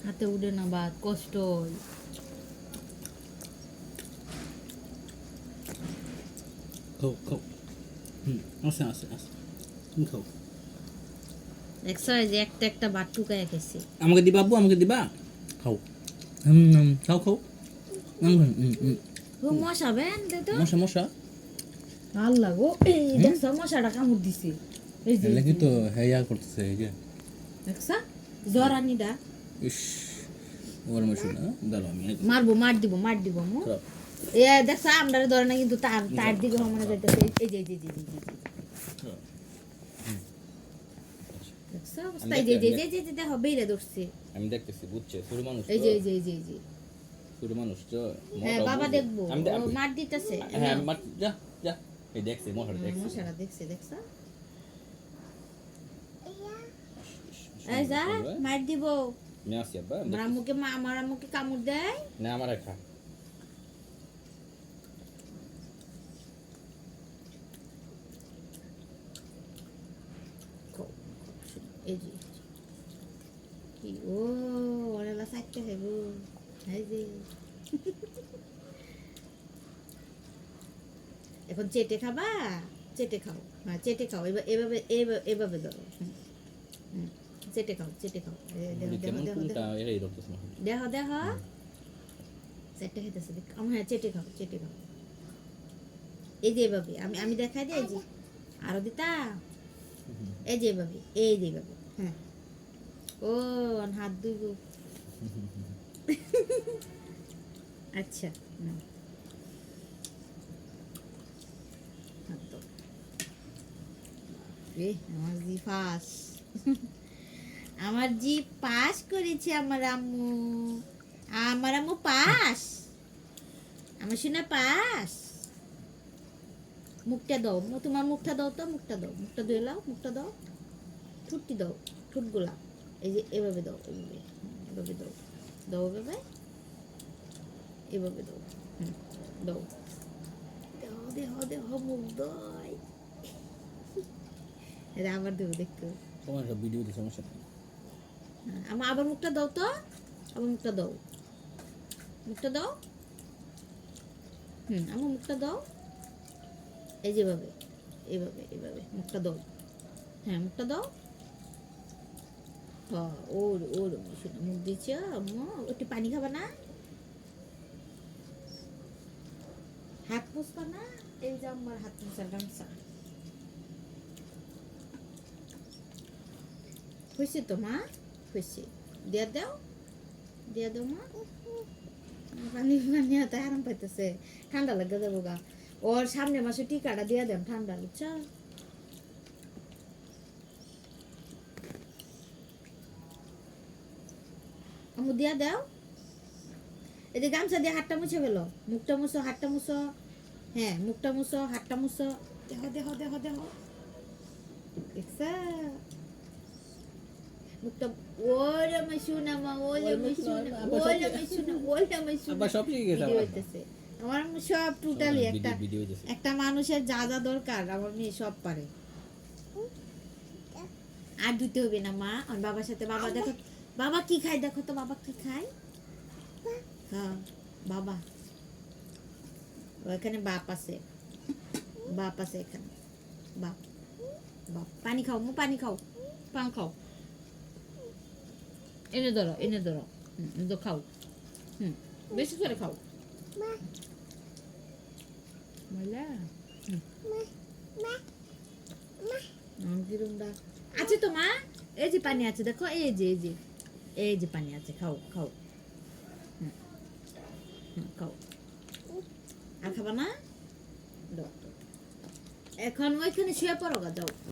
হাতে উঠে না ভাত, কষ্ট হয়। খাও খাও। আছে আছে আছে, তুমি খাও। দেখছো এই যে একটা একটা ভাত টুকায় গেছে। আমাকে দিবা আব্বু, আমাকে দিবা? খাও। খাও খাও। ও মশা বেন দে তো। মশা মশা। আল্লাহ গো, এই দেখছো মশাটা কামড় দিছে। এই যে লাগি তো হেয়া করতেছে এই যে। দেখছো জরানিটা। ইস, ওর মশা না, দাঁড়াও আমি মারবো, মার দিব মু। খাও। এ দেখছো আমরারে ধরে না, কিন্তু তার তার দিকে মনে যাইতেছে। এই যে খাও। দেখছো অবস্থা, এই যে দেখো বেইরা ধরছে। আমি দেখতেছি, বুঝছে ছোট মানুষ তো। এই যে ছোট মানুষ তো। হ্যাঁ বাবা দেখবো, আমি ও মার দিতেছে। হ্যাঁ মার, যা যা। এই দেখছে মশাটা, দেখছে মশারা দেখছে, দেখছো এই যা মার দিব। আমি আসি আব্বা, আমার আম্মুকে কামড় দেয় না আমার খা। এই যে কি ও ওরা সাইতে হেব। এই যে এখন চেটে খাবা, চেটে খাও। হ্যাঁ চেটে খাও, এভাবে এভাবে এভাবে ধরো। চেটে খাও, চেটে খাও। দেখো দেখো চেটে খাইতেছে, হ্যাঁ চেটে খাও, চেটে খাও। এই যে এভাবে আমি আমি দেখাই দিই। এই যে আরো দিতা, এই যে এভাবে, এই যে এভাবে। হ্যাঁ ও হাত ধুইব। আচ্ছা হাত দাও। আমার জি পাস, আমার জি পাস করেছে আমার আম্মু। আমার আম্মু পাস, আমার শোনা পাস। মুখটা দাও, তোমার মুখটা দাও তো, মুখটা দাও, মুখটা ধুয়ে লাও, মুখটা দাও। ঠুটটি দাও, ঠুটগুলা এই যে এভাবে দাও, এভাবে এভাবে দাও, দাও এভাবে, এভাবে দাও। দাও দেহ দেহ দেহ মুখ দয়। এটা আবার দেবো দেখতে। তোমার সব ভিডিওতে সমস্যা নেই। আমার আবার মুখটা দাও তো, আবার মুখটা দাও, মুখটা দাও। আমার মুখটা দাও। এই যেভাবে, এইভাবে এইভাবে মুখটা দাও। হ্যাঁ মুখটা দাও। ওর ওর মুখ দিচ্ছ আম্মু, একটু পানি খাবা না? হাত মুছবা না? এই যে আমার হাত মুছার গামছা হয়েছে তো মা, হয়েছে। দিয়া দাও, দিয়া দাও মা। পানি পানি হাতে আরাম পাইতেছে, ঠান্ডা লাগে যাবো গা। ওর সামনে মাসে টিকাটা দিয়া দেন, ঠান্ডা বুঝছ। আমু দিয়া দাও। এই যে গামছা দিয়ে হাতটা মুছে ফেলো, মুখটা মুছো, হাতটা মুছো। হ্যাঁ মুখটা মুছো, হাতটা মুছো। দেহ দেহ দেহ দেহ দেখছা মুখটা। ওরে মাইশুনা মা, ওরে মাইশুনা, ওরে মাইশুনা, ওরে মাইশুনা। আবার সব শিখে গেছে ভিডিও হইতেছে আমার আম্মু সব টোটালি। একটা ভিডিও হইতেছে। একটা মানুষের যা যা দরকার আমার মেয়ে সব পারে। আর ধুতে হবে না মা, আমার বাবার সাথে। বাবা দেখো বাবা কি খায়, দেখো তো বাবা কি খায়। হ্যাঁ বাবা ওখানে বাপ আছে, বাপ আছে এখানে, বাপ বাপ। পানি খাও মু, পানি খাও, পান খাও। এনে ধরো, এনে ধরো। খাও, বেশি করে খাও। ময়লা আছে তো মা, এই যে পানি আছে দেখো, এই যে এই যে এই যে পানি আছে, খাও খাও। খাও। আর খাবা না? এখন ওইখানে শুয়ে পড়ো গা, যাও।